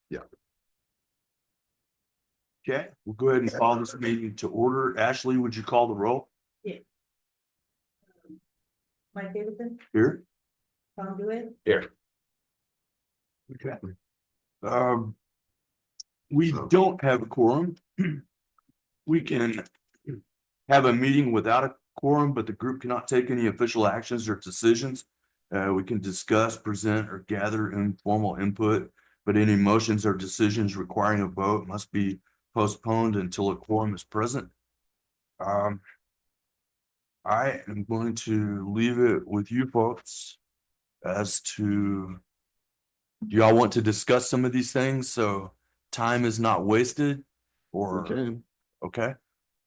Yeah. Okay, we'll go ahead and call this meeting to order. Ashley, would you call the roll? Yeah. Mike Davidson, Here. Tom Dewitt, Here. Okay. We don't have a quorum. We can have a meeting without a quorum, but the group cannot take any official actions or decisions. We can discuss, present, or gather informal input, but any motions or decisions requiring a vote must be postponed until a quorum is present. I am going to leave it with you folks as to, do y'all want to discuss some of these things so time is not wasted? Or okay,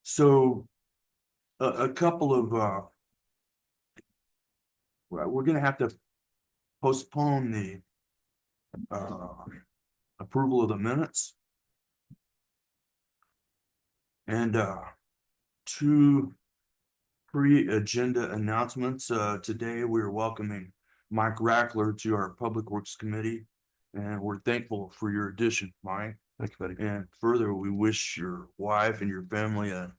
so a couple of we're gonna have to postpone the approval of the minutes, and two pre-agenda announcements. Today we're welcoming Mike Rackler to our Public Works Committee, and we're thankful for your addition, Mike. Thanks, buddy. And further, we wish your wife and your family a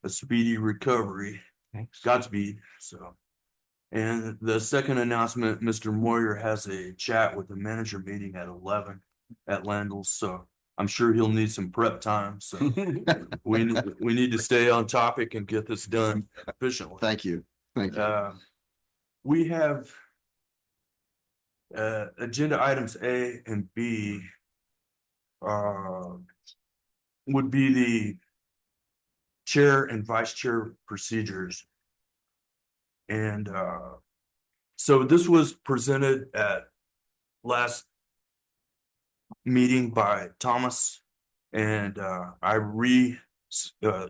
speedy recovery. Thanks. Godspeed. So, and the second announcement, Mr. Moyer has a chat with the manager meeting at 11 at Landell's. So I'm sure he'll need some prep time. So we need to stay on topic and get this done efficiently. Thank you. Thank you. We have agenda items A and B would be the chair and vice chair procedures. And so this was presented at last meeting by Thomas, and I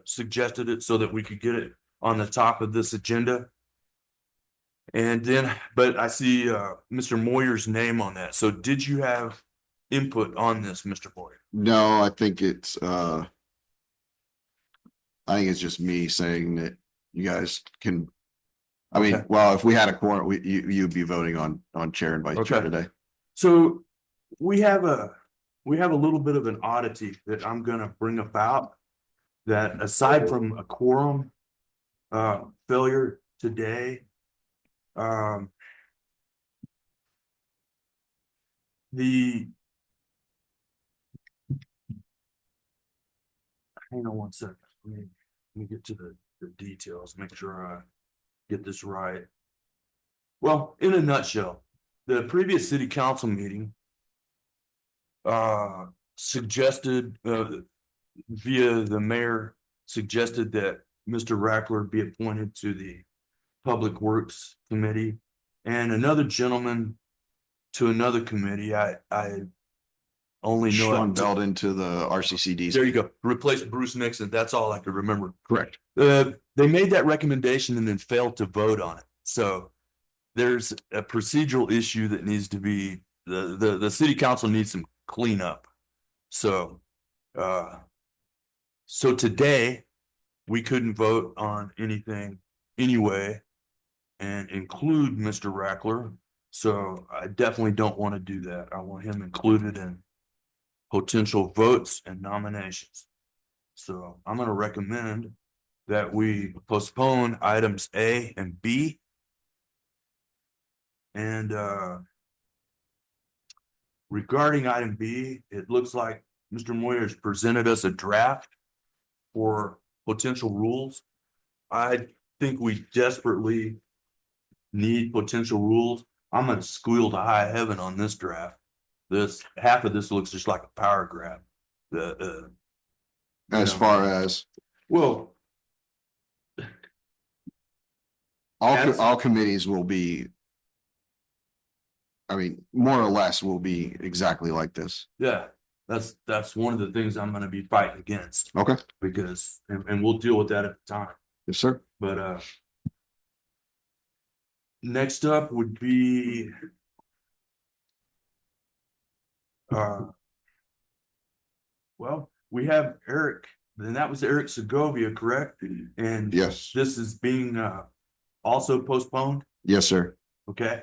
suggested it so that we could get it on the top of this agenda. And then, but I see Mr. Moyer's name on that. So did you have input on this, Mr. Moyer? No, I think it's just me saying that you guys can. I mean, Okay. well, if we had a quorum, you'd be voting on chair and vice chair today. So we have a little bit of an oddity that I'm gonna bring about, that aside from a quorum failure today, hang on one second. Let me get to the details, make sure I get this right. Well, in a nutshell, the previous city council meeting suggested via the mayor suggested that Mr. Rackler be appointed to the Public Works Committee, and another gentleman to another committee. I only know Sean Belden to the RCCD. There you go. Replace Bruce Nixon. That's all I could remember. Correct. They made that recommendation and then failed to vote on it. So there's a procedural issue that needs to be, the city council needs some cleanup. So today we couldn't vote on anything anyway and include Mr. Rackler. So I definitely don't want to do that. I want him included in potential votes and nominations. So I'm going to recommend that we postpone items A and B. And regarding item B, it looks like Mr. Moyer has presented us a draft for potential rules. I think we desperately need potential rules. I'm going to squeal to high heaven on this draft. This half of this looks just like a power grab. As far as, well, all committees will be, I mean, more or less will be exactly like this. yeah, that's one of the things I'm going to be fighting against. Okay. Because and we'll deal with that at the time. Yes, sir. But next up would be well, we have Eric, and that was Eric Segovia, correct? And yes, this is being also postponed. Yes, sir. Okay.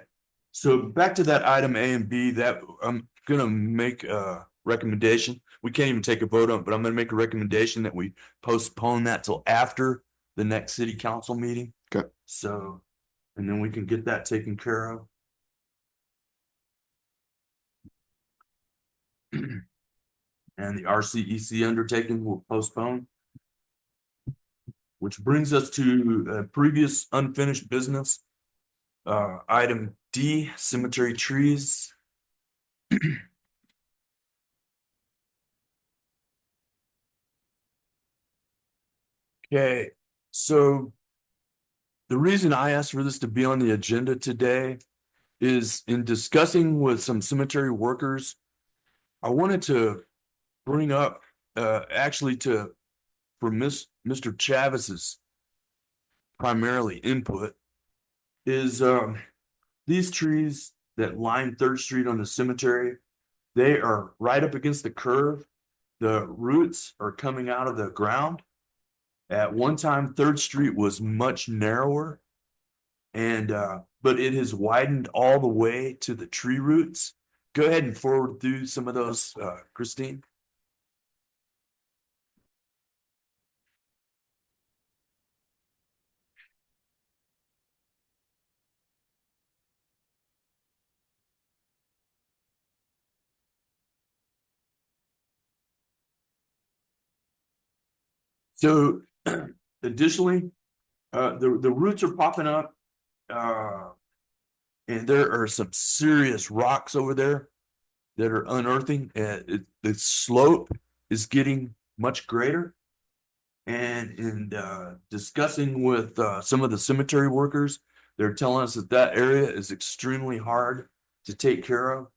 So back to that item A and B, that I'm gonna make a recommendation. We can't even take a vote on it, but I'm gonna make a recommendation that we postpone that till after the next city council meeting. Okay. So, and then we can get that taken care of. And the RCEC undertaking will postpone. Which brings us to previous unfinished business. Item D, cemetery trees. Okay, so the reason I asked for this to be on the agenda today is in discussing with some cemetery workers, I wanted to bring up actually for Mr. Chavis's primarily input is these trees that line 3rd Street on the cemetery, they are right up against the curve. The roots are coming out of the ground. At one time, 3rd Street was much narrower, and but it has widened all the way to the tree roots. Go ahead and forward through some of those, Christine. So additionally, the roots are popping up, and there are some serious rocks over there that are unearthing. The slope is getting much greater. And in discussing with some of the cemetery workers, they're telling us that that area is extremely hard to take care of.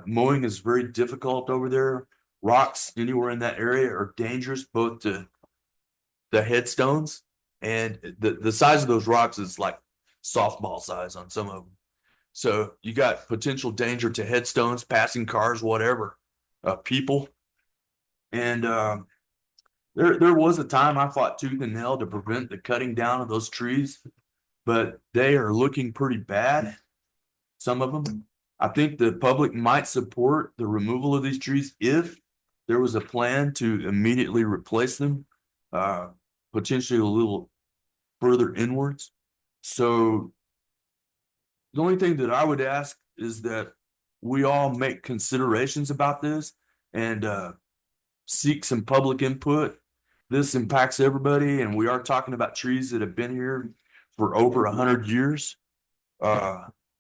Mowing is very difficult over there. Rocks anywhere in that area are dangerous, both to the headstones and the size of those rocks is like softball size on some of them. So you got potential danger to headstones, passing cars, whatever, people. And there was a time I fought tooth and nail to prevent the cutting down of those trees, but they are looking pretty bad. Some of them. I think the public might support the removal of these trees if there was a plan to immediately replace them, potentially a little further inwards. So the only thing that I would ask is that we all make considerations about this and seek some public input. This impacts everybody, and we are talking about trees that have been here for over 100 years.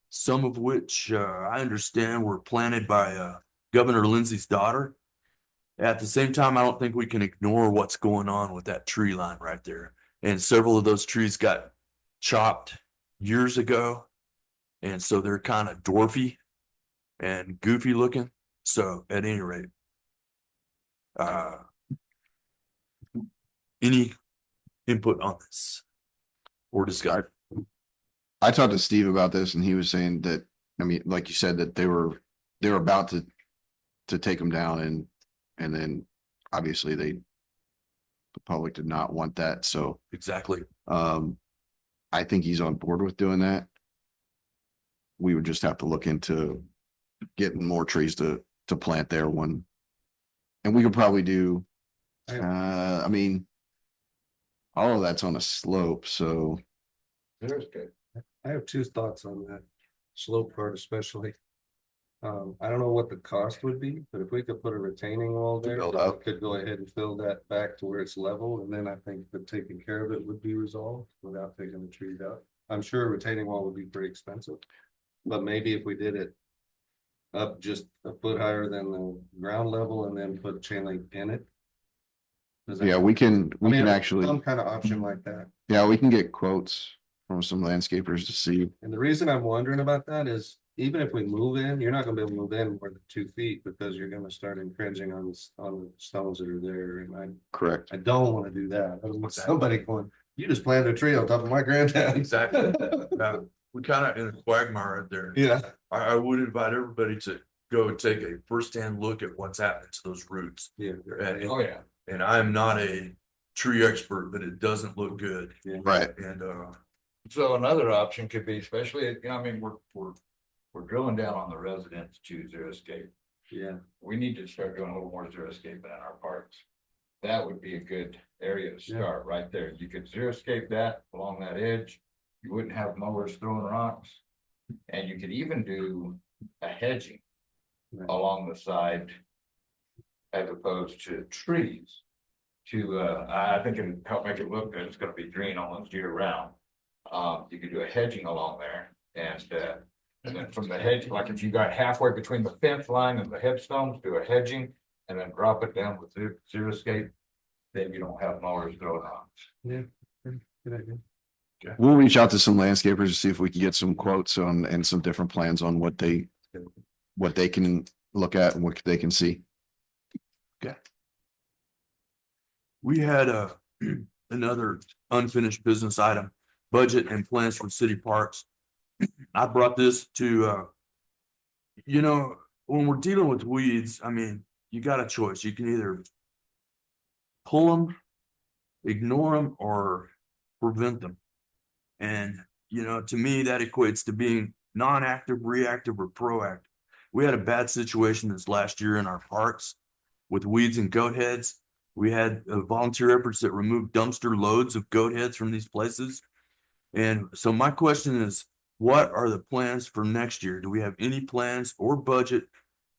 Some of which I understand were planted by Governor Lindsay's daughter. At the same time, I don't think we can ignore what's going on with that tree line right there. And several of those trees got chopped years ago. And so they're kind of dwarfy and goofy looking. So at any rate, any input on this or discussion? I talked to Steve about this and he was saying that, I mean, like you said, that they were about to take them down and then obviously the public did not want that. So Exactly. I think he's on board with doing that. We would just have to look into getting more trees to plant there one. And we could probably do, I mean, all of that's on a slope, so. There's good. I have two thoughts on that slope part especially. I don't know what the cost would be, but if we could put a retaining wall there, build we up. could go ahead and fill that back to where it's level, and then I think that taking care of it would be resolved without taking the trees out. I'm sure a retaining wall would be pretty expensive, but maybe if we did it up just a foot higher than the ground level and then put chain link in it. Yeah, we can actually, some kind of option like that. yeah, we can get quotes from some landscapers to see. And the reason I'm wondering about that is even if we move in, you're not gonna be able to move in more than 2 feet because you're gonna start infringing on the stones that are there. And Correct. I don't want to do that. I don't want somebody going, you just planted a tree on top of my granddad. Exactly. We kind of in a quagmire right there. Yeah. I would invite everybody to go and take a firsthand look at what's happening to those roots. Yeah. And, Oh, yeah. and I am not a tree expert, but it doesn't look good. Yeah. Right. And So another option could be, especially, I mean, we're drilling down on the residents choose their escape. Yeah, We need to start doing a little more xeriscaping in our parks. That would be a good area to Yeah. start right there. You could xeriscape that along that edge. You wouldn't have mowers throwing rocks. And you could even do a hedging Right. along the side as opposed to trees. To, I think it'd help make it look good. It's gonna be green almost year round. You could do a hedging along there and then from the hedge, like if you got halfway between the fence line and the headstones, do a hedging and then drop it down with xeriscape. Then you don't have mowers throwing rocks. good idea. We'll reach out to some landscapers to see if we can get some quotes on and some different plans on what they can look at and what they can see. We had another unfinished business item, budget and plans for city parks. I brought this to, when we're dealing with weeds, I mean, you got a choice. You can either pull them, ignore them, or prevent them. And, to me, that equates to being non-active, reactive, or proactive. We had a bad situation this last year in our parks with weeds and goat heads. We had volunteer efforts that removed dumpster loads of goat heads from these places. And so my question is, what are the plans for next year? Do we have any plans or budget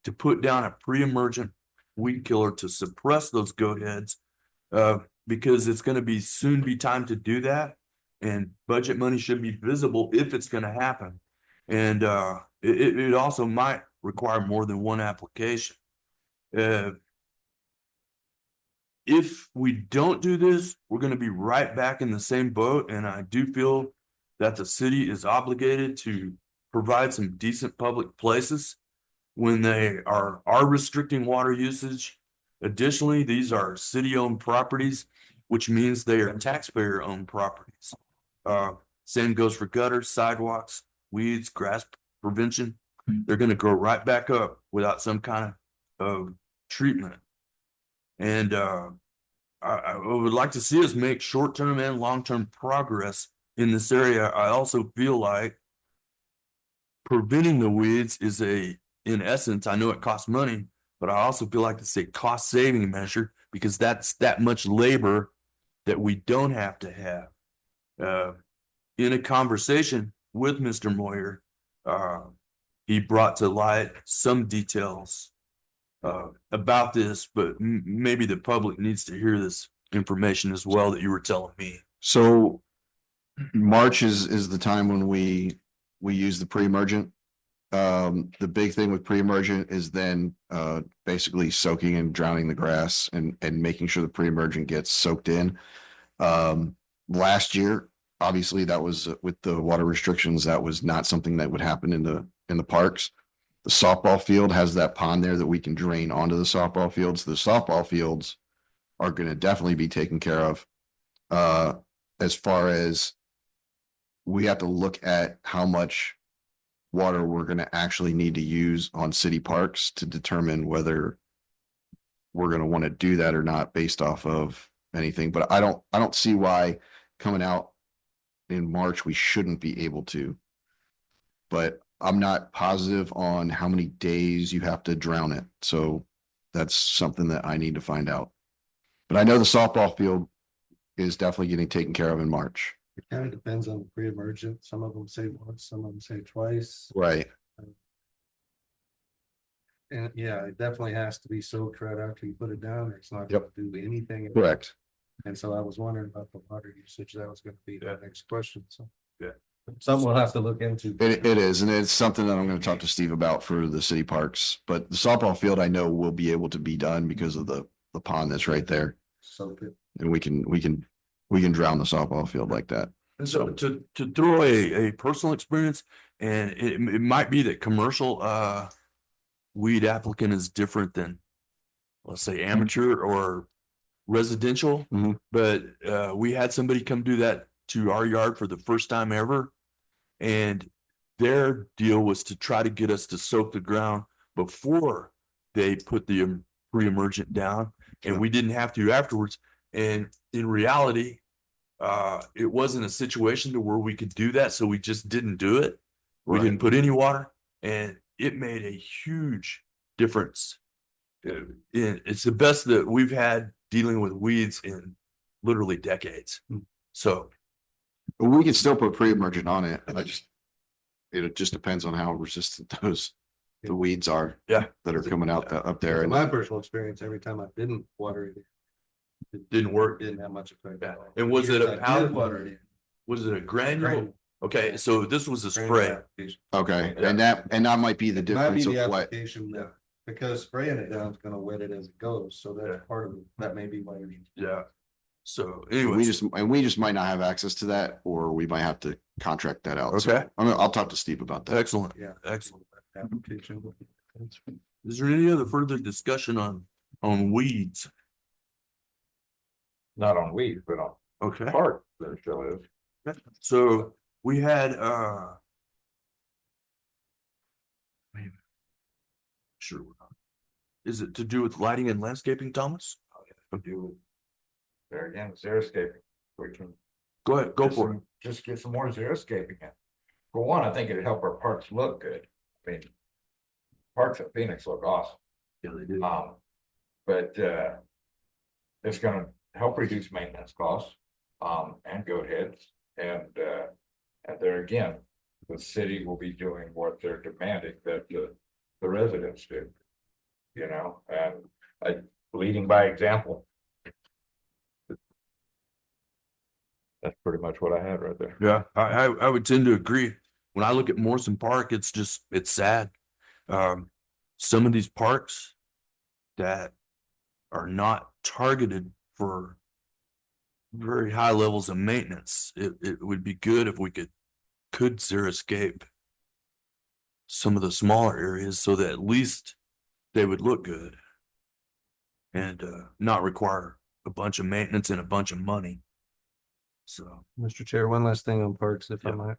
to put down a pre-emergent weed killer to suppress those goat heads? Because it's going to soon be time to do that. And budget money should be visible if it's going to happen. And it also might require more than one application. If we don't do this, we're going to be right back in the same boat. And I do feel that the city is obligated to provide some decent public places when they are restricting water usage. Additionally, these are city-owned properties, which means they are taxpayer-owned properties. Same goes for gutters, sidewalks, weeds, grass prevention. They're going to grow right back up without some kind of treatment. And I would like to see us make short-term and long-term progress in this area. I also feel like preventing the weeds is in essence, I know it costs money, but I also feel like it's a cost-saving measure because that's that much labor that we don't have to have. In a conversation with Mr. Moyer, he brought to light some details about this, but maybe the public needs to hear this information as well that you were telling me. So March is the time when we use the pre-emergent. The big thing with pre-emergent is then basically soaking and drowning the grass and making sure the pre-emergent gets soaked in. Last year, obviously that was with the water restrictions, that was not something that would happen in the parks. The softball field has that pond there that we can drain onto the softball fields. The softball fields are going to definitely be taken care of. As far as we have to look at how much water we're going to actually need to use on city parks to determine whether we're going to want to do that or not based off of anything. But I don't see why coming out in March we shouldn't be able to. But I'm not positive on how many days you have to drown it. So that's something that I need to find out. But I know the softball field is definitely getting taken care of in March. It kind of depends on the pre-emergent. Some of them say once, some of them say twice. Right. And yeah, it definitely has to be soaked right after you put it down. It's not Yep. going to do anything. Correct. And so I was wondering about the water usage. That was going to be the next question. So. Yeah. Something we'll have to look into. It is, and it's something that I'm going to talk to Steve about for the city parks. But the softball field, I know will be able to be done because of the pond that's right there, So good. and we can drown the softball field like that. And so to throw a personal experience, and it might be that commercial weed applicant is different than, let's say, amateur or residential. Mhm. But we had somebody come do that to our yard for the first time ever. And their deal was to try to get us to soak the ground before they put the pre-emergent down, and we didn't have to afterwards. And in reality, it wasn't a situation to where we could do that, so we just didn't do it. We Right. didn't put any water, and it made a huge difference. It's the best that we've had dealing with weeds in literally decades. So, But we can still put pre-emergent on it. It just depends on how resistant the weeds are. Yeah. That are coming out up there. In And my personal experience, every time I didn't water it. Didn't work. Didn't have much effect. Yeah. at all. And was it a Years I did powder? water it. was it a granule? Granule. Okay, so this was a Granule spray. application. okay, Yeah. and that might be the Might be difference the of what, application that, because spraying it down is gonna wet it as it goes, so Yeah. that's part of it, that may be why you're. Yeah. So we anyways, just might not have access to that, or we might have to contract that out. So Okay. I'll talk to Steve about that. excellent, Yeah. excellent. Application. Is there any other further discussion on weeds? Not on weeds, but on Okay. park, there still is. So we had, sure. Is it to do with lighting and landscaping, Thomas? To do with- There again, xeriscaping, we can. Go ahead, go Just for it. some- Just get some more xeriscaping in. For one, I think it'd help our parks look good. I mean. Parks at Phoenix look awesome. Yeah, they do. But it's gonna help reduce maintenance costs, and goat heads. And there again, the city will be doing what they're demanding that the residents do. You know, and leading by example. That's pretty much what I had right there. Yeah, I would tend to agree. When I look at Morrison Park, it's sad. Some of these parks that are not targeted for very high levels of maintenance, it would be good if we could xeriscape some of the smaller areas so that at least they would look good and not require a bunch of maintenance and a bunch of money. So, Mr. Chair, one last thing on parks, if I Yeah. might.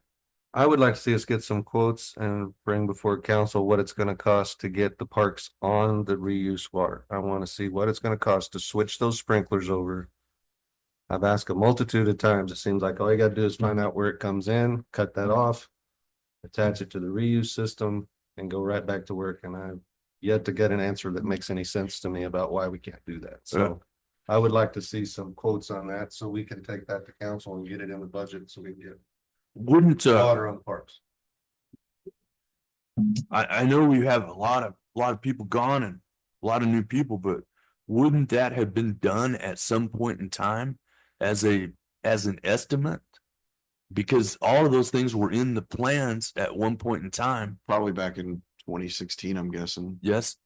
I would like to see us get some quotes and bring before council what it's gonna cost to get the parks on the reuse water. I wanna see what it's gonna cost to switch those sprinklers over. I've asked a multitude of times. It seems like all you gotta do is find out where it comes in, cut that off, attach it to the reuse system and go right back to work. And I've yet to get an answer that makes any sense to me about why we can't do that. So I would like to see some quotes on that so we can take that to council and get it in the budget so we can get wouldn't water on parks. I know we have a lot of people gone and a lot of new people, but wouldn't that have been done at some point in time as an estimate? Because all of those things were in the plans at one point in time. Probably back in 2016, I'm guessing. Yes,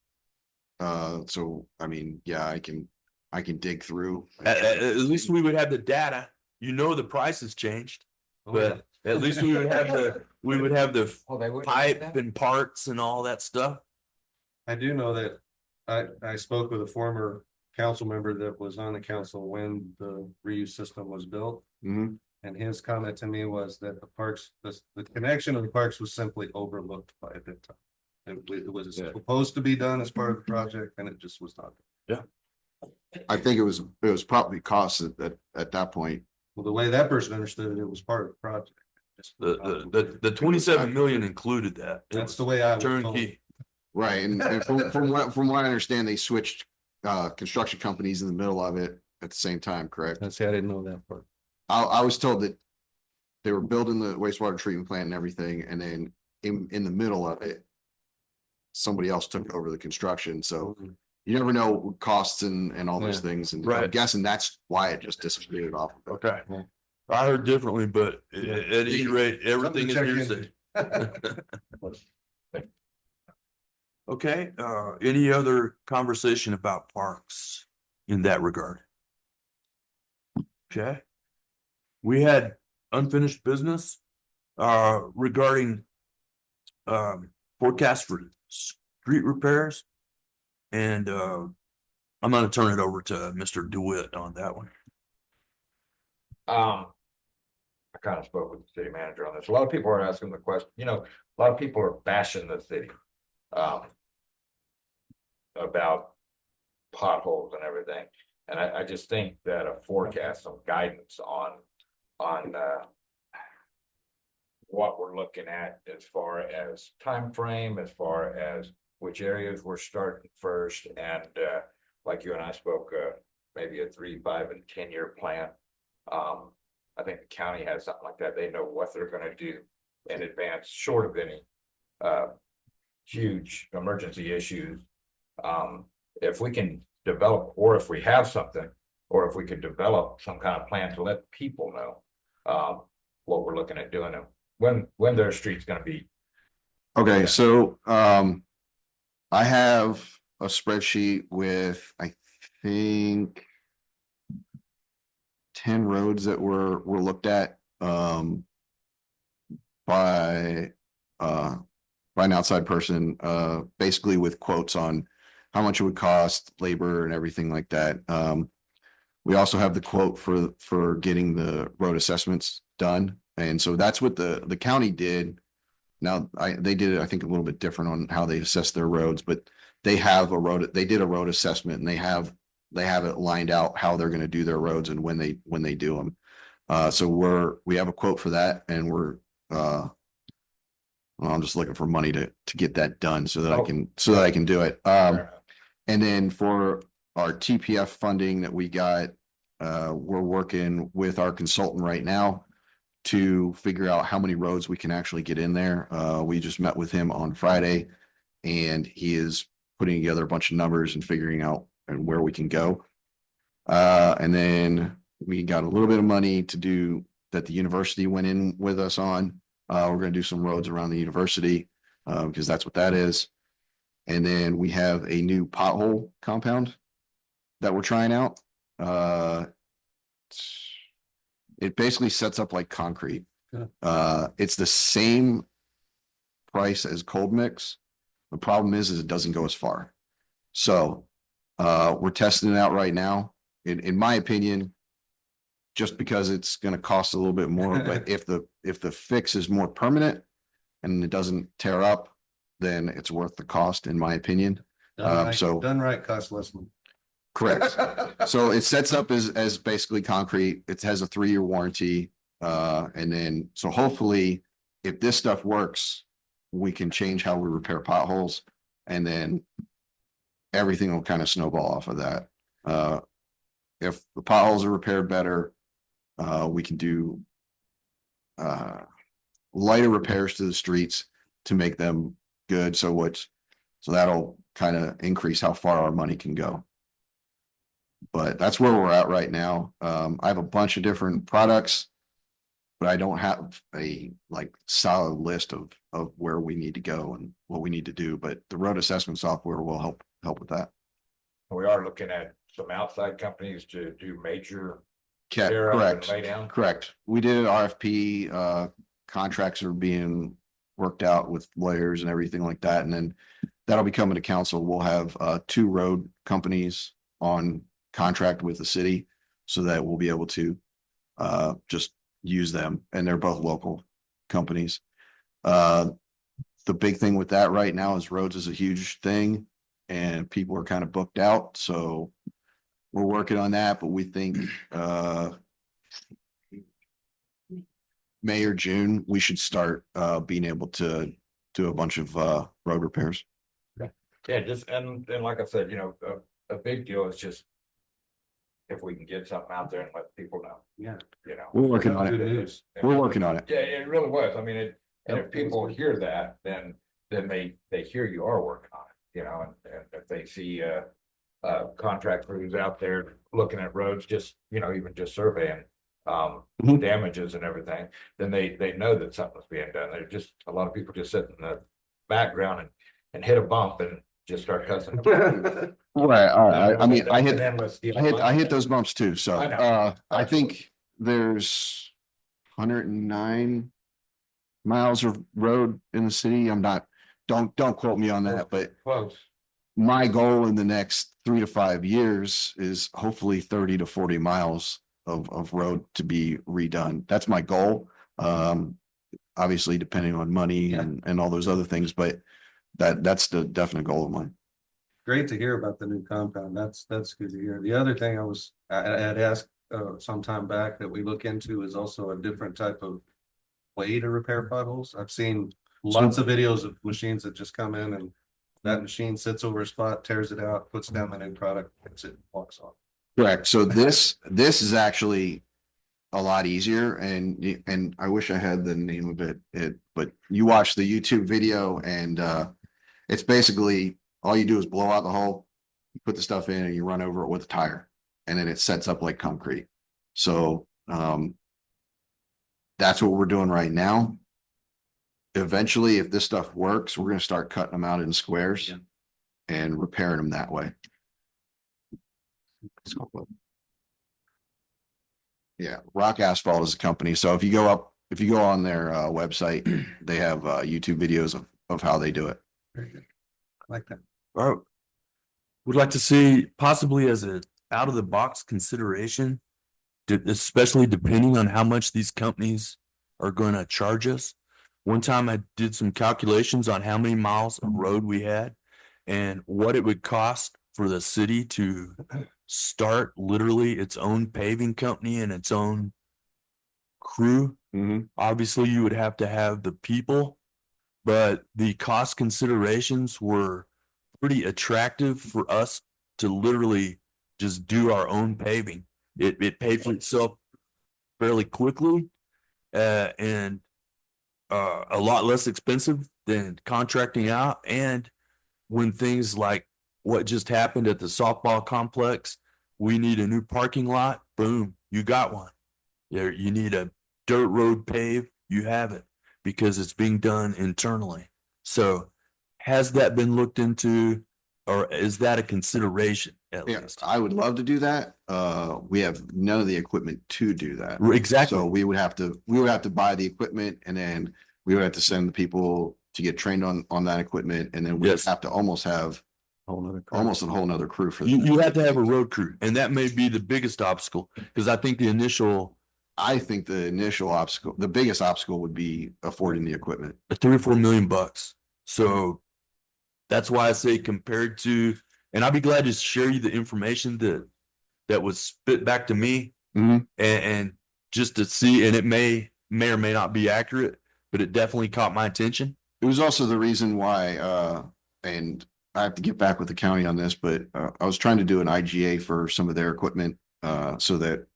So I mean, yeah, I can dig through. at least we would have the data. You know, the price has changed, Oh, yeah. but at least we would have the Oh, they would. pipe and parts and all that stuff. I do know that I spoke with a former council member that was on the council when the reuse system was built. Mhm. And his comment to me was that the parks, the connection of the parks was simply overlooked by at that time. It was Yeah. supposed to be done as part of the project and it just was not. I think it was probably cost at that point. Well, the way that person understood it, it was part of the project. The 27 million included that. It That's was the way I was told. turnkey. Right, and from what I understand, they switched construction companies in the middle of it at the same time, correct? I didn't know that part. I was told that they were building the wastewater treatment plant and everything, and then in the middle of it, somebody else took over the construction, so you never know costs and all those Yeah. things, and I'm Right. guessing that's why it just disappeared off of it. Okay. Yeah. I heard differently, but Yeah. at any rate, everything is Something to check hearsay. Okay, any other conversation about parks in that regard? Okay. We had unfinished business regarding forecast for street repairs. And I'm gonna turn it over to Mr. DeWitt on that one. I kind of spoke with the city manager on this. A lot of people are asking the question, you know, a lot of people are bashing the city. About potholes and everything. And I just think that a forecast, some guidance on what we're looking at as far as time frame, as far as which areas we're starting first, and like you and I spoke, maybe a 3, 5, and 10-year plan. I think the county has something like that. They know what they're gonna do in advance, short of any huge emergency issues. If we can develop, or if we have something, or if we could develop some kind of plan to let people know what we're looking at doing, and when their street's gonna be. Okay, so I have a spreadsheet with, I think, 10 roads that were looked at by an outside person, basically with quotes on how much it would cost, labor and everything like that. We also have the quote for getting the road assessments done. And so that's what the county did. Now, they did it, I think, a little bit different on how they assess their roads, but they did a road assessment, and they have it lined out how they're going to do their roads and when they do them. So we have a quote for that, and well, I'm just looking for money to get that done so that I can do it. And then for our TPF funding that we got, we're working with our consultant right now to figure out how many roads we can actually get in there. We just met with him on Friday, and he is putting together a bunch of numbers and figuring out and where we can go. And then we got a little bit of money to do that the university went in with us on. We're going to do some roads around the university because that's what that is. And then we have a new pothole compound that we're trying out. It basically sets up like concrete. Yeah. It's the same price as cold mix. The problem is it doesn't go as far. So we're testing it out right now. In my opinion, just because it's going to cost a little bit more, but if the fix is more permanent and it doesn't tear up, then it's worth the cost, in my opinion. Done right costs less money. Correct. So it sets up as basically concrete. It has a 3-year warranty. And then, so hopefully if this stuff works, we can change how we repair potholes, and then everything will kind of snowball off of that. If the potholes are repaired better, we can do lighter repairs to the streets to make them good. So that'll kind of increase how far our money can go. But that's where we're at right now. I have a bunch of different products, but I don't have a solid list of where we need to go and what we need to do. But the road assessment software will help with that. We are looking at some outside companies to do major tear up and Correct. lay down. Correct. We did an RFP. Contracts are being worked out with lawyers and everything like that. And then that'll be coming to council. We'll have 2 road companies on contract with the city so that we'll be able to just use them, and they're both local companies. The big thing with that right now is roads is a huge thing, and people are kind of booked out, so we're working on that, but we think May or June we should start being able to do a bunch of road repairs. Yeah, just and like I said, a big deal is just if we can get something out there and let people know. Yeah. We're working on Good it. news. We're working on it. Yeah, it really was. I mean, and Yep. if people hear that, then they hear you are working on it, and if they see contract crews out there looking at roads, just, even just surveying Mhm. damages and everything, then they know that something's being done. They're just, a lot of people just sit in the background and hit a bump and just start cussing. Right. All right. I mean, I hit I hit those bumps too. So I know. I think there's 109 miles of road in the city. Don't quote me on that, but Close. my goal in the next 3 to 5 years is hopefully 30 to 40 miles of road to be redone. That's my goal. Obviously depending on money and all those other things, but that's the definite goal of mine. Great to hear about the new compound. That's good to hear. The other thing I had asked some time back that we look into is also a different type of way to repair potholes. I've seen lots of videos of machines that just come in and That machine sits over a spot, tears it out, puts down the new product, hits it, walks off. Correct. So this is actually a lot easier and I wish I had the name of it, but you watch the YouTube video and it's basically all you do is blow out the hole, you put the stuff in and you run over it with a tire and then it sets up like concrete. So that's what we're doing right now. Eventually, if this stuff works, we're gonna start cutting them out in squares and repairing them that way. Yeah, Rock Asphalt is a company. So if you go on their website, they have YouTube videos of how they do it. Very good. I like that. All right. Would like to see possibly as a out of the box consideration, especially depending on how much these companies are going to charge us. One time I did some calculations on how many miles of road we had and what it would cost for the city to start literally its own paving company and its own crew. Obviously, you would have to have the people, but the cost considerations were pretty attractive for us to literally just do our own paving. It paid for itself fairly quickly, and a lot less expensive than contracting out. And when things like what just happened at the softball complex, we need a new parking lot, boom, you got one. You need a dirt road paved, you have it, because it's being done internally. So has that been looked into, or is that a consideration at Yeah, least? I would love to do that. We have none of the equipment to do that. Exactly. So we would have to buy the equipment and then we would have to send the people to get trained on that equipment. And then we Yes. have to almost have almost a whole nother crew for You that. have to have a road crew, and that may be the biggest obstacle, because I think the initial I think the initial obstacle, the biggest obstacle would be affording the equipment. $3 or $4 million. So that's why I say compared to, and I'll be glad to share you the information that was spit back to me and just to see, and it may or may not be accurate, but it definitely caught my attention. It was also the reason why, and I have to get back with the county on this, but I was trying to do an IGA for some of their equipment, so that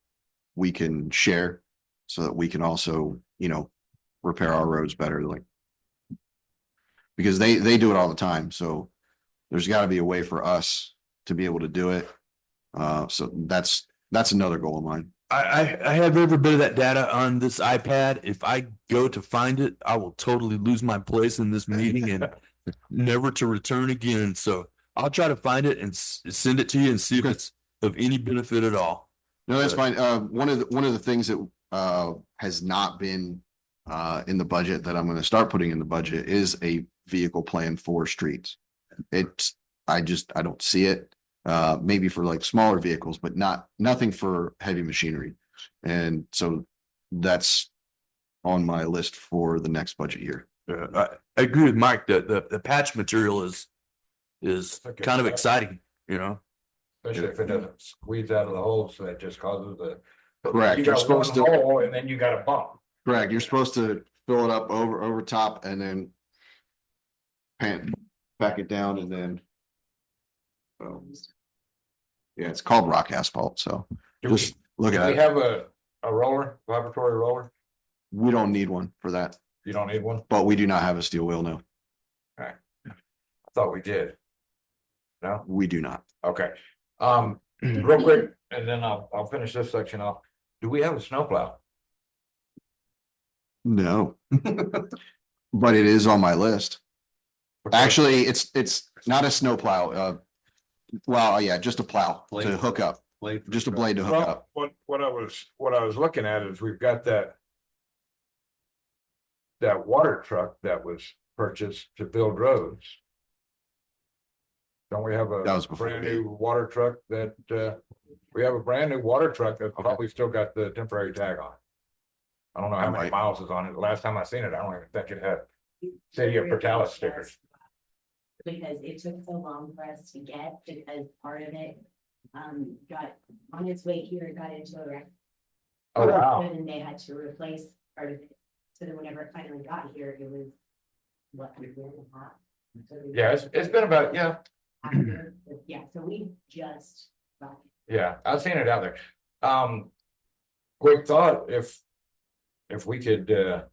we can share, so that we can also, repair our roads better, like. Because they do it all the time, so there's gotta be a way for us to be able to do it. So that's another goal of mine. I have every bit of that data on this iPad. If I go to find it, I will totally lose my place in this meeting and never to return again. So I'll try to find it and send it to you and see if it's of any benefit at all. No, that's fine. One of the things that has not been in the budget that I'm gonna start putting in the budget is a vehicle plan for streets. I don't see it. Maybe for like smaller vehicles, but nothing for heavy machinery. And so that's on my list for the next budget year. I agree with Mike that the patch material is kind of exciting, Especially if it doesn't squeeze out of the hole, so that just causes the. Correct. You You're got supposed one to, hole and then you got a bump. correct. You're supposed to fill it up over top and then back it down and then. Yeah, it's called rock asphalt. So Do we, just look do at we it. have a roller, laboratory roller? We don't need one for that, You don't need one? but we do not have a steel wheel. No, I thought we did. No? we do not. Okay. Real quick, and then I'll finish this section off. Do we have a snowplow? No. But it is on my list. Actually, it's not a snowplow. Well, yeah, just a plow Blade. to hook up, just a blade to hook Well, up. what I was looking at is we've got that water truck that was purchased to build roads. Don't we have a That was before brand me. new water truck that, we have a brand new water truck that probably still got the temporary tag on it. I don't know how many Right. miles is on it. The last time I seen it, I don't even think it had City of Portales stickers. Because it took so long for us to get, because part of it, got on its way here, it got into a wreck. Oh, wow. And then they had to replace part of it, so then whenever it finally got here, it was, what, a year and a half? Yeah, it's been about, yeah, Yeah, so we just. got it. yeah, I've seen it out there. Quick thought, if we could,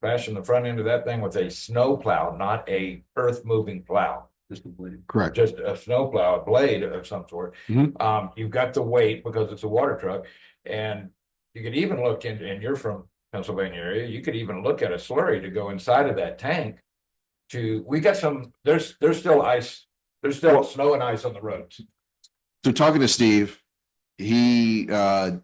fashion the front end of that thing with a snow plow, not a earth moving plow. Just a blade. Correct. Just a snow plow, a blade of some sort. Mhm. You've got the weight because it's a water truck. And you could even look in, and you're from Pennsylvania area, you could even look at a slurry to go inside of that tank. We got some, there's still ice, there's still snow and ice on the roads. So talking to Steve, he, I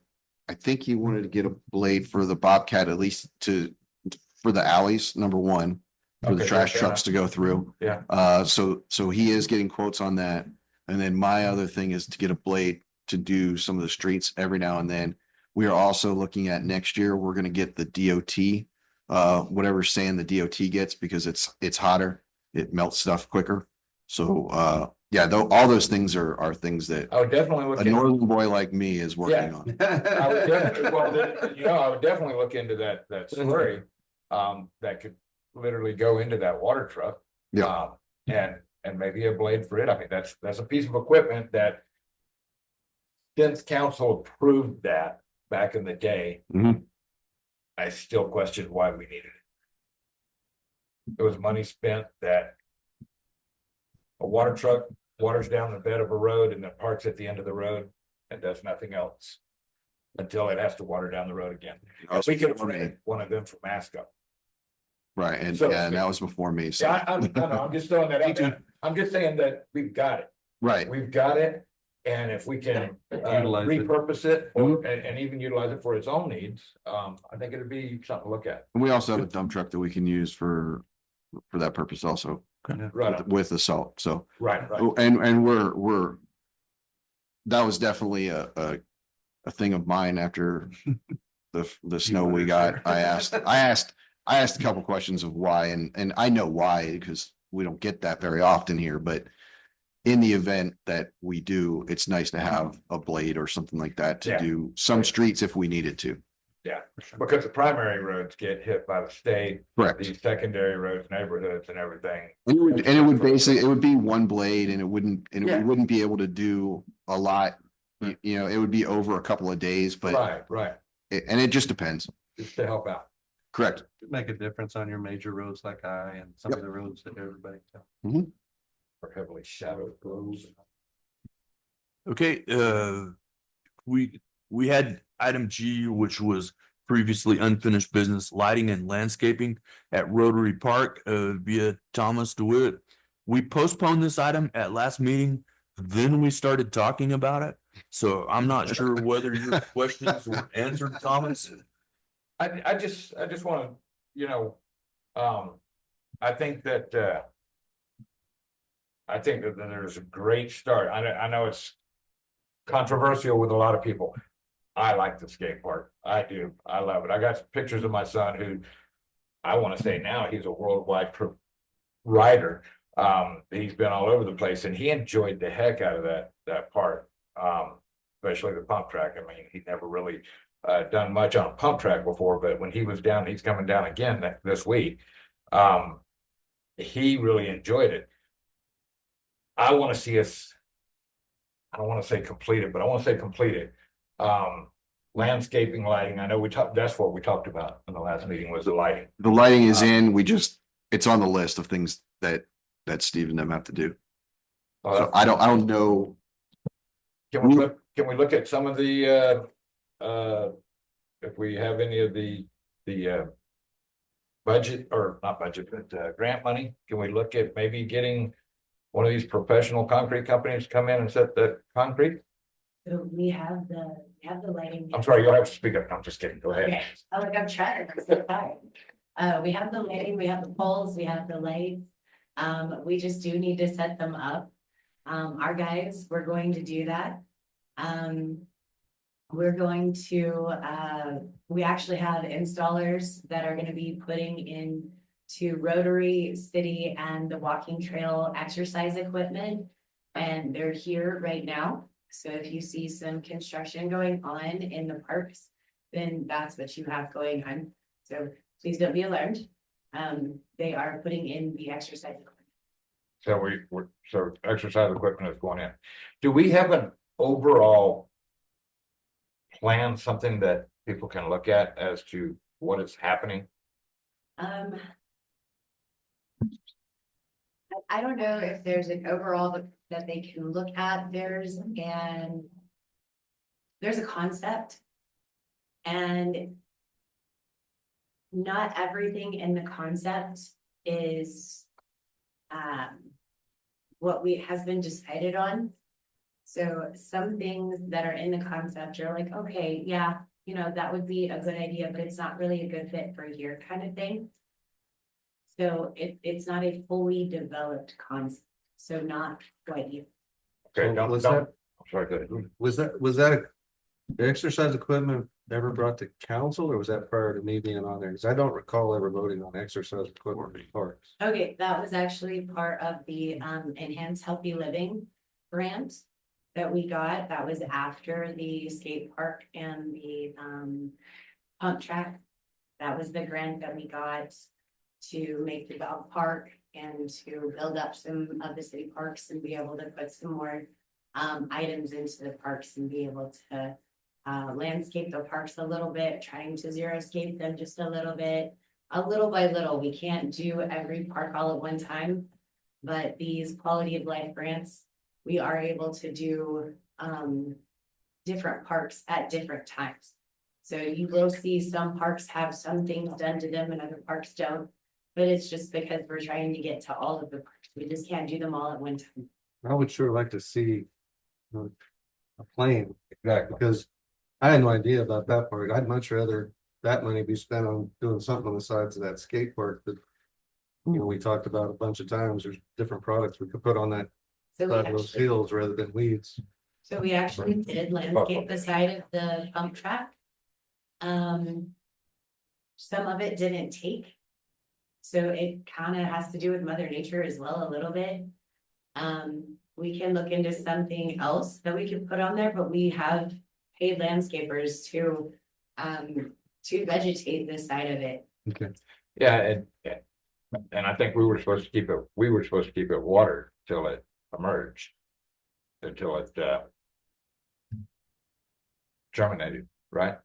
think he wanted to get a blade for the Bobcat, at least for the alleys, number one. For the Okay, trash yeah, trucks to go through. Yeah. So he is getting quotes on that. And then my other thing is to get a blade to do some of the streets every now and then. We are also looking at next year, we're gonna get the DOT, whatever sand the DOT gets, because it's hotter, it melts stuff quicker. So, yeah, though, all those things are things that I would definitely a look into. northern boy like me is working Yeah. on. I would definitely, well, I would definitely look into that slurry, that could literally go into that water truck. Yeah. And maybe a blade for it. I mean, that's a piece of equipment that since council approved that back in the day, Mhm. I still question why we needed it. It was money spent that a water truck waters down the bed of a road and then parks at the end of the road and does nothing else until it has to water down the road again. We could have made one of them from Masco. Right, and So- yeah, and that was before me, so, Yeah, I know, I'm just throwing that out there. I'm just saying that we've got it. right, We've got it. And if we can Utilize it. repurpose it or, and even utilize it for its own needs, I think it'd be something to look at. and we also have a dump truck that we can use for that purpose also. Right, on. With the salt, so, Right, right. and we're. That was definitely a thing of mine after the snow we got. I asked a couple questions of why, and I know why, because we don't get that very often here, but. In the event that we do, it's nice to have a blade or something like that to Yeah. do some streets if we needed to. Yeah, because the primary roads get hit by the state, Correct. these secondary roads, neighborhoods and everything. And it would basically, it would be one blade and it Yeah. wouldn't be able to do a lot. You know, it would be over a couple of days, but, Right, and it just depends. just to help out. Correct. Make a difference on your major roads like and some of the roads that everybody. For heavily shadowed roads. Okay, we had item G, which was previously unfinished business lighting and landscaping at Rotary Park, via Thomas DeWitt. We postponed this item at last meeting, then we started talking about it. So I'm not sure whether your questions were answered, Thomas. I just wanna, I think that, there's a great start. I know it's controversial with a lot of people. I like the skate park. I do. I love it. I got pictures of my son who I want to say now he's a worldwide rider. He's been all over the place and he enjoyed the heck out of that park. Especially the pump track. I mean, he'd never really done much on a pump track before, but when he was down, he's coming down again this week. He really enjoyed it. I want to see us, I don't want to say completed, but I want to say completed. Landscaping, lighting, I know that's what we talked about in the last meeting was the lighting. The lighting is in, it's on the list of things that Steve and them have to do. So I don't know. Can we look at some of the, if we have any of the budget or not budget, but grant money? Can we look at maybe getting one of these professional concrete companies to come in and set the concrete? So we have the lighting. I'm sorry, you'll have to speak up. I'm just kidding. Go ahead. Okay, oh, like I'm trying, I'm so sorry. We have the lighting, we have the poles, we have the lights. We just do need to set them up. Our guys, we're going to do that. We're going to, we actually have installers that are gonna be putting in to Rotary City and the walking trail exercise equipment. And they're here right now. So if you see some construction going on in the parks, then that's what you have going on. So please don't be alarmed. They are putting in the exercise equipment. So so exercise equipment is going in. Do we have an overall plan, something that people can look at as to what is happening? Um. I don't know if there's an overall that they can look at. There's a concept. And not everything in the concept is what has been decided on. So some things that are in the concept are like, okay, yeah, you know, that would be a good idea, but it's not really a good fit for here kind of thing. So it's not a fully developed concept, so not quite yet. Okay, So don't, was don't, that- I'm sorry, go ahead. Was that the exercise equipment ever brought to council, or was that prior to me being on there? Because I don't recall ever voting on exercise equipment in parks. Okay, that was actually part of the Enhanced Healthy Living grant that we got. That was after the skate park and the pump track. That was the grant that we got to make the dog park and to build up some of the city parks and be able to put some more items into the parks and be able to landscape the parks a little bit, trying to xeriscape them just a little bit. A little by little, we can't do every park all at one time, but these quality of life grants, we are able to do different parks at different times. So you will see some parks have some things done to them and other parks don't, but it's just because we're trying to get to all of the parks. We just can't do them all at one time. I would sure like to see a plan, Exactly. because I had no idea about that part. I'd much rather that money be spent on doing something on the sides of that skate park that, you know, we talked about a bunch of times. There's different products we could put on that So we side of those actually, fields rather than weeds. so we actually did landscape the side of the pump track. Some of it didn't take. So it kind of has to do with Mother Nature as well, a little bit. We can look into something else that we can put on there, but we have paid landscapers to vegetate this side of it. Okay. Yeah, and I think we were supposed to keep it watered till it emerged. Until it germinated, right?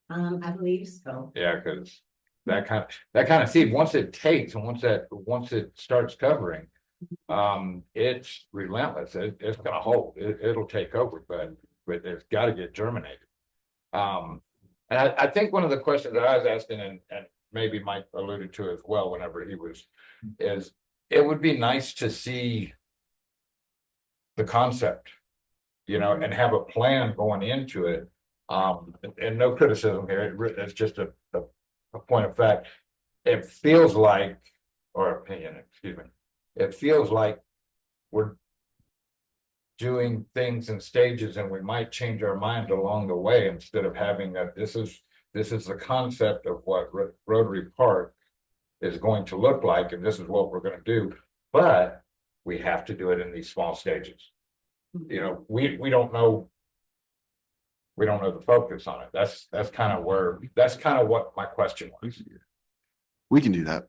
I believe so. Yeah, because that kind of seed, once it takes and once it starts covering, it's relentless. It's gonna hold. It'll take over, but it's got to get germinated. And I think one of the questions that I was asking, and maybe Mike alluded to as well whenever he was, is it would be nice to see the concept, you know, and have a plan going into it. And no criticism here, it's just a point of fact. It feels like, or opinion, excuse me, it feels like we're doing things in stages and we might change our minds along the way instead of having that this is the concept of what Rotary Park is going to look like, and this is what we're going to do, but we have to do it in these small stages. You know, we don't know the focus on it. That's kind of what my question was. We can do that.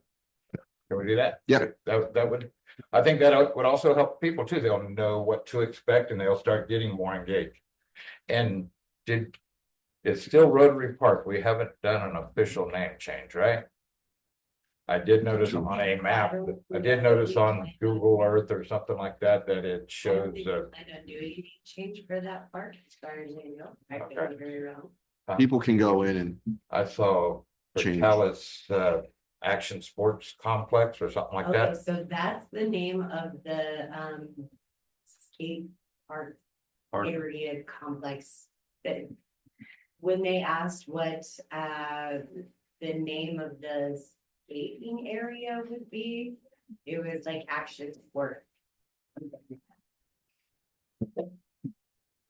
Can we do that? Yeah. That would, I think that would also help people too. They'll know what to expect and they'll start getting more engaged. And it's still Rotary Park. We haven't done an official name change, right? I did notice on a map, I did notice on Google Earth or something like that, that it shows I don't do any change for that park as far as I know. I could be very wrong. People can go in and I saw Change. Talis Action Sports Complex or something like Okay, that. so that's the name of the skate park area complex. That when they asked what the name of the skating area would be, it was like Action Sport.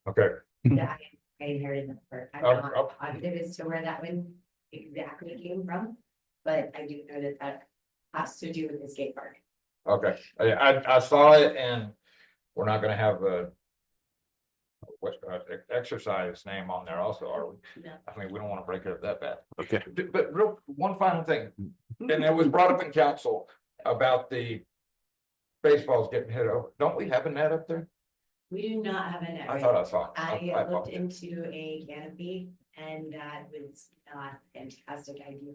Okay, Yeah, I inherited that part. I'm Oh, not oh. positive as to where that one exactly came from, but I do know that that has to do with the skate park. okay. I saw it and we're not gonna have a exercise name on there also, are we? No. I mean, we don't want to break it up that bad. Okay. But one final thing, and it was brought up in council about the baseball's getting hit over. Don't we have a net up there? We do not have a net. I thought I saw. I looked apologize. into a canopy and that was not a fantastic idea.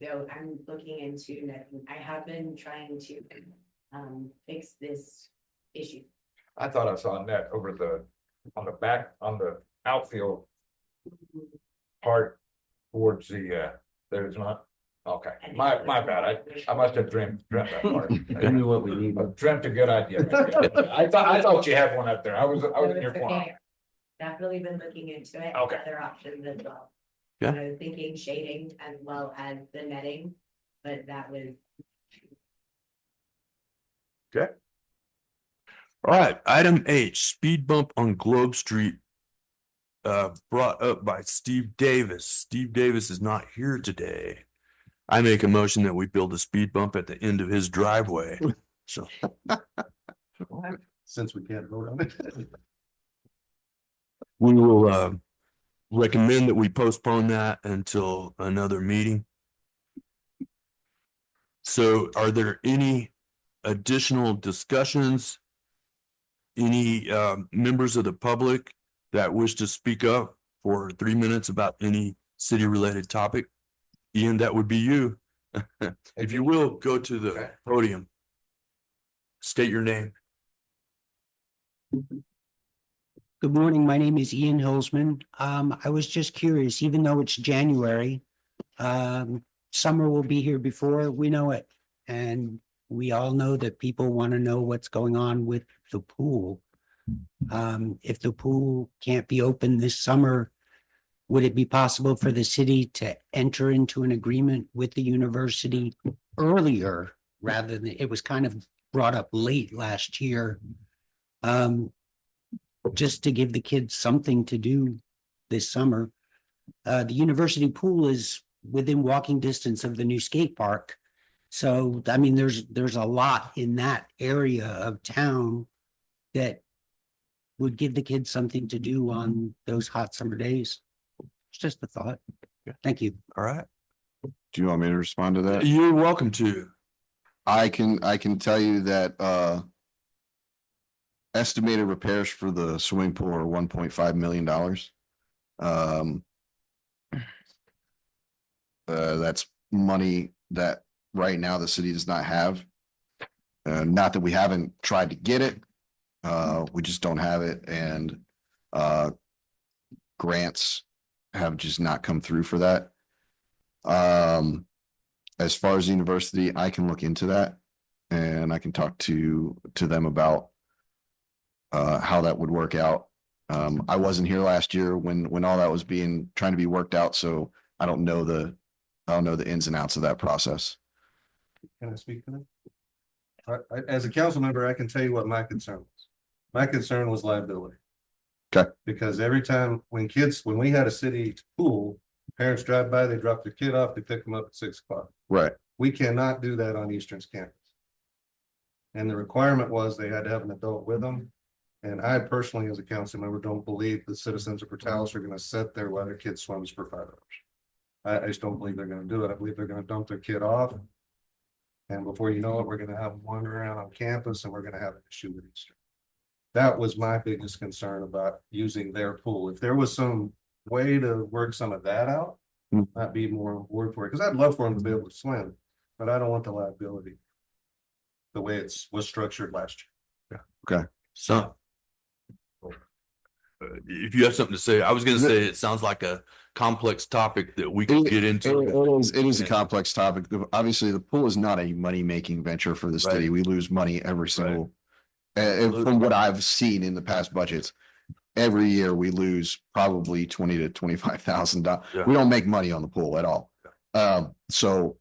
So I'm looking into netting. I have been trying to fix this issue. I thought I saw a net over on the outfield part towards there's not, okay, my bad, I must have dreamt that part. I knew what we needed. I dreamt a good idea. I thought you had one up there, I was in your farm. Definitely been looking into it. Okay. Other options as well. Yeah. I was thinking shading as well as the netting, but that was. All right, item H, speed bump on Globe Street. Brought up by Steve Davis. Steve Davis is not here today. I make a motion that we build a speed bump at the end of his driveway. So Since we can't vote on it. we will recommend that we postpone that until another meeting. So are there any additional discussions? Any members of the public that wish to speak up for 3 minutes about any city related topic? Ian, that would be you. If you will, go to the podium. State your name. Good morning. My name is Ian Hillsman. I was just curious, even though it's January, summer will be here before we know it. And we all know that people want to know what's going on with the pool. If the pool can't be open this summer, would it be possible for the city to enter into an agreement with the university earlier rather than, it was kind of brought up late last year? Just to give the kids something to do this summer. The university pool is within walking distance of the new skate park. So, I mean, there's a lot in that area of town that would give the kids something to do on those hot summer days. It's just a thought. Thank you. All right. Do you want me to respond to that? You're welcome to. I can tell you that estimated repairs for the swimming pool are $1.5 million. That's money that right now the city does not have. Not that we haven't tried to get it. We just don't have it, and grants have just not come through for that. As far as the university, I can look into that and I can talk to them about how that would work out. I wasn't here last year when all that was trying to be worked out, so I don't know the ins and outs of that process. Can I speak to that? As a council member, I can tell you what my concern was. My concern was liability. Okay. Because every time when we had a city pool, parents drive by, they drop their kid off, they pick them up at 6 o'clock. Right. We cannot do that on Eastern's campus. And the requirement was they had to have an adult with them. And I personally, as a council member, don't believe the citizens of Portales are going to sit there while their kid swims for 5 hours. I just don't believe they're going to do it. I believe they're going to dump their kid off. And before you know it, we're going to have them wandering around on campus and we're going to have an issue with Eastern. That was my biggest concern about using their pool. If there was some way to work some of that out, I'd be more on board for it. Because I'd love for them to be able to swim, but I don't want the liability the way was structured last year. Okay. So if you have something to say, I was going to say, it sounds like a complex topic that we can get into. It is a complex topic. Obviously, the pool is not a money-making venture for the city. We lose money every single, from what I've seen in the past budgets. Every year we lose probably $20,000 to $25,000. Yeah. We don't make money on the pool at all. So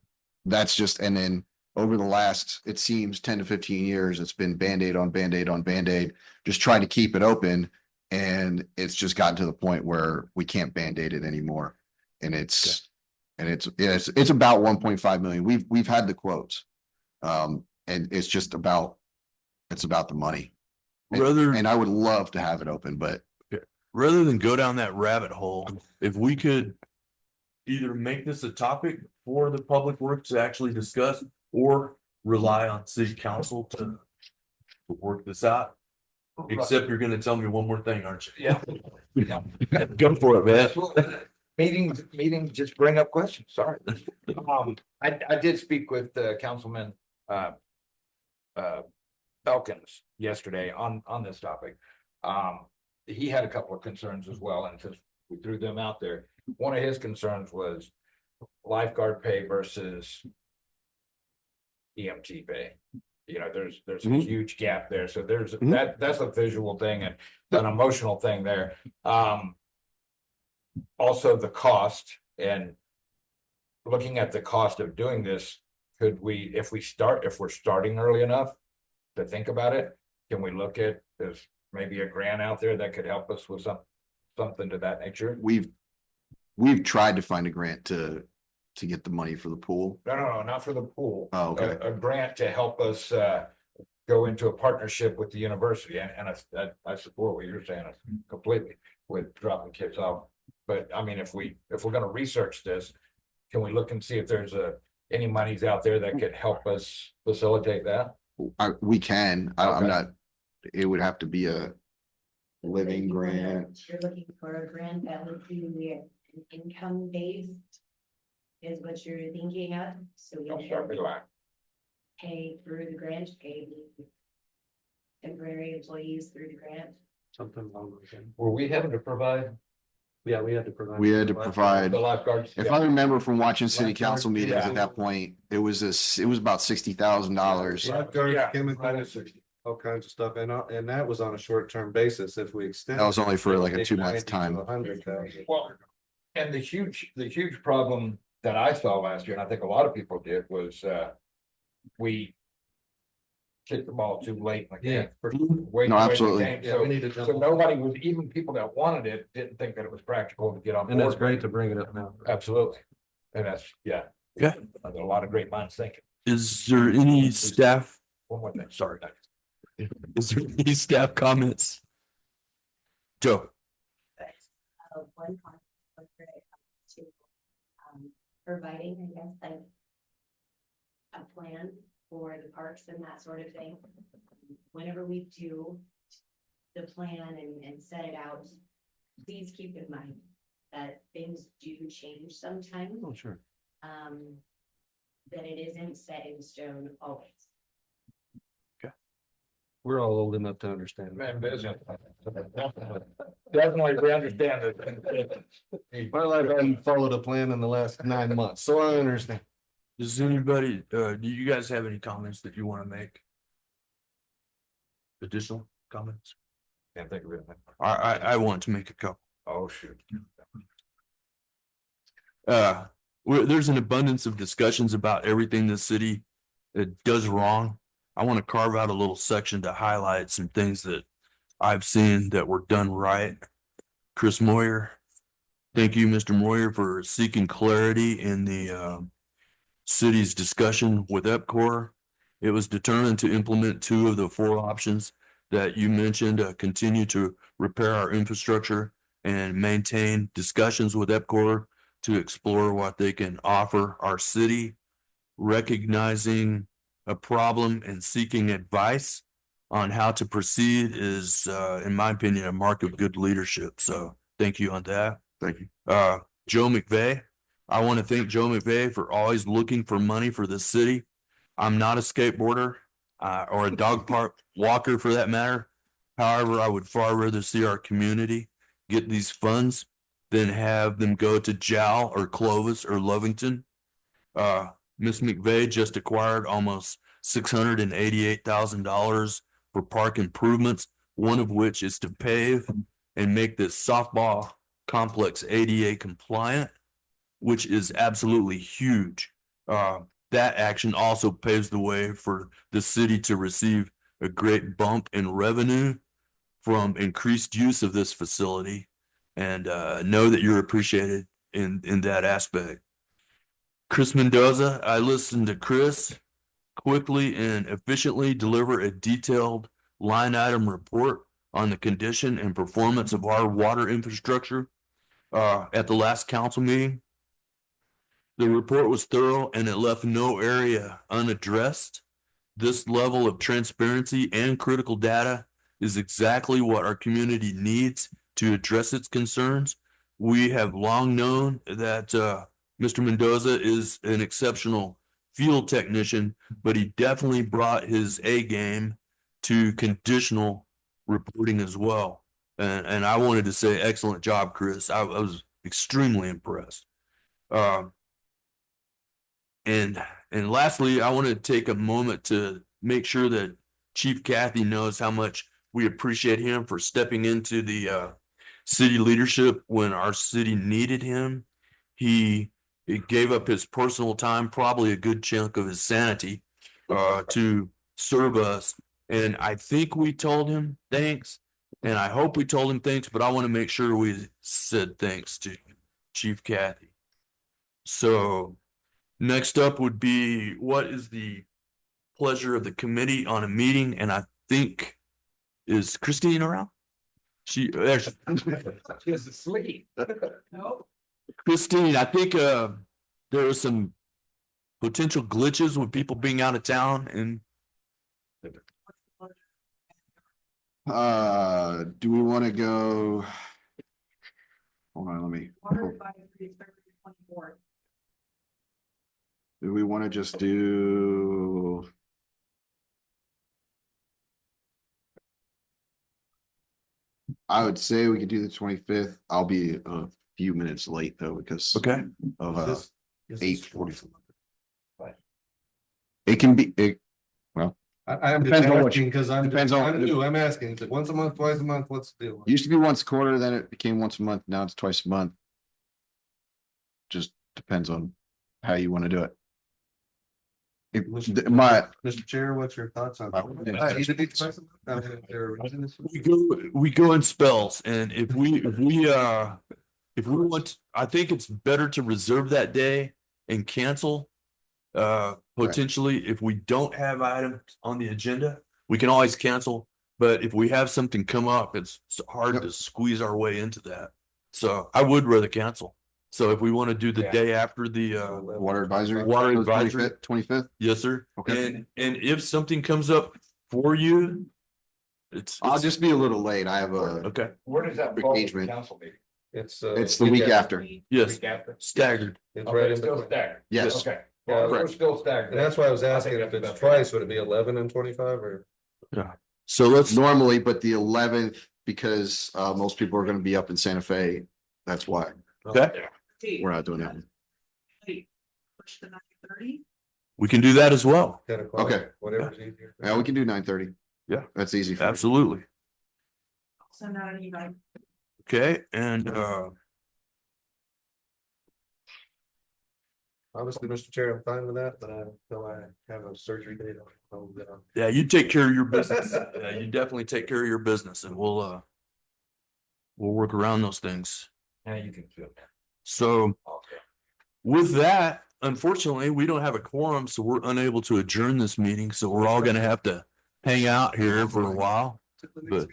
that's just, and then over the last, it seems 10 to 15 years, it's been Band-Aid on Band-Aid on Band-Aid, just trying to keep it open. And it's just gotten to the point where we can't Band-Aid it anymore. And it's about 1.5 million. We've had the quotes. And it's just about, the money. And I would love to have it open, but rather than go down that rabbit hole, if we could either make this a topic for the public works to actually discuss or rely on city council to to work this out. Except you're gonna tell me one more thing, aren't you? Yeah. Yeah. Go for it, man. Meetings just bring up questions, sorry. I did speak with Councilman Elkins yesterday on this topic. He had a couple of concerns as well, and since we threw them out there, one of his concerns was lifeguard pay versus EMT pay. You know, there's a Mhm. huge gap there, so there's Mhm. that's a visual thing and an emotional thing there. Also the cost and looking at the cost of doing this, could we, if we're starting early enough to think about it, can we look at, there's maybe a grant out there that could help us with something to that nature? We've tried to find a grant to get the money for the pool. No, not for the pool. Oh, okay. A grant to help us go into a partnership with the university, and I support what you're saying completely with dropping kids off. But I mean, if we're gonna research this, can we look and see if there's any monies out there that could help us facilitate that? We can, I'm Okay. not, it would have to be a living grant. You're looking for a grant that would be an income based is what you're thinking of, so we Don't can start me lying. pay through the grant, pay the temporary employees through the grant. Something along those lines. Were we having to provide Yeah, we had to provide. We had to provide, the lifeguards? if I remember from watching city Lifeguard, council meetings yeah. at that point, it was about $60,000. Lifeguards, Yeah, chemicals, right at 60. all kinds of stuff, and that was on a short-term basis, if we extend. That was only for like a it, 2-month 90 to time. 100,000. Well, and the huge problem that I saw last year, and I think a lot of people did, was we kicked the ball too late in the Yeah, game. for No, Way too late in the absolutely. game. Yeah, we need to So jump. nobody was, even people that wanted it, didn't think that it was practical to get on board. And that's great to bring it up now. Absolutely. And that's, yeah. Yeah. A lot of great minds thinking. Is there any staff, One more thing, sorry, is there any staff comments? Joe? One concept was very to providing, I guess, like a plan for the parks and that sort of thing. Whenever we do the plan and set it out, please keep in mind that things do change sometimes. Oh, sure. That it isn't set in stone always. We're all old enough to understand. man, business. Definitely, we understand that. Well, I haven't followed a plan in the last 9 months, so I understand. Does anybody, do you guys have any comments that you want to make? Additional comments? Can't think of it. I want to make a couple. Oh, shoot. There's an abundance of discussions about everything the city does wrong. I want to carve out a little section to highlight some things that I've seen that were done right. Chris Moyer, thank you, Mr. Moyer, for seeking clarity in the city's discussion with EPCOR. It was determined to implement 2 of the 4 options that you mentioned, continue to repair our infrastructure and maintain discussions with EPCOR to explore what they can offer our city, recognizing a problem and seeking advice on how to proceed is, in my opinion, a mark of good leadership. So thank you on that. Thank you. Joe McVeigh. I want to thank Joe McVeigh for always looking for money for the city. I'm not a skateboarder or a dog park walker for that matter. However, I would far rather see our community get these funds than have them go to Jowl or Clovis or Lovington. Ms. McVeigh just acquired almost $688,000 for park improvements, one of which is to pave and make this softball complex ADA compliant, which is absolutely huge. That action also paves the way for the city to receive a great bump in revenue from increased use of this facility, and know that you're appreciated in that aspect. Chris Mendoza, I listened to Chris quickly and efficiently deliver a detailed line item report on the condition and performance of our water infrastructure at the last council meeting. The report was thorough and it left no area unaddressed. this level of transparency and critical data is exactly what our community needs to address its concerns. We have long known that Mr. Mendoza is an exceptional field technician, but he definitely brought his A game to conditional reporting as well. And I wanted to say, excellent job, Chris. I was extremely impressed. And lastly, I want to take a moment to make sure that Chief Kathy knows how much we appreciate him for stepping into the city leadership when our city needed him. He gave up his personal time, probably a good chunk of his sanity, to serve us. And I think we told him thanks, and I hope we told him thanks, but I want to make sure we said thanks to Chief Kathy. So next up would be, what is the pleasure of the committee on a meeting? And I think, is Christine around? She She's asleep. Christine, I think there were some potential glitches with people being out of town, and do we want to go? Hold on, let me. Water advisory is February 24th. Do we want to just do? I would say we could do the 25th. I'll be a few minutes late though because okay. of Is this 8:40. It can be, I'm just Depends on what asking because depends on- I'm new. I'm asking, is it once a month, twice a month? What's the deal? used to be once a quarter, then it became once a month. Now it's twice a month. Just depends on how you want to do it. Mr. Chair, what's your thoughts on? Yeah. Need to be twice a month? I mean, is there a reason this would be- We go in spells, and if we want, I think it's better to reserve that day and cancel. Potentially, if we don't have items on the agenda, we can always cancel. But if we have something come up, it's hard to squeeze our way into that. So I would rather cancel. So if we want to do the Yeah. day after the Water advisory. Water advisory. 25th. yes, sir. Okay. And if something comes up for you, I'll just be a little late. I have a, okay. Where does that fall with the Engagement. council meeting? It's it's the week after. Yes, Week after? staggered. It's Okay, right in it's still between. staggered. Yes. Okay. Yeah, Well, we're correct. still staggered. And that's why I was asking think if that's it's better. twice, would it be 11 and 25 or? So let's Normally, but the 11th, because most people are going to be up in Santa Fe. That's why okay. we're not doing that. Push to 9:30. We can do that as well. 10 o'clock, Okay. whatever's easier. Yeah, we can do 9:30. Yeah. That's easy. For me. Absolutely. I'll send out an invite. Okay, and Obviously, Mr. Chair, I'm fine with that, but until I have a surgery date, I'll get on. yeah, you take care of your business. Yeah, you definitely take care of your business, and we'll work around those things. Yeah, you can feel that. So Okay. with that, unfortunately, we don't have a quorum, so we're unable to adjourn this meeting. So we're all gonna have to hang out here for a while. But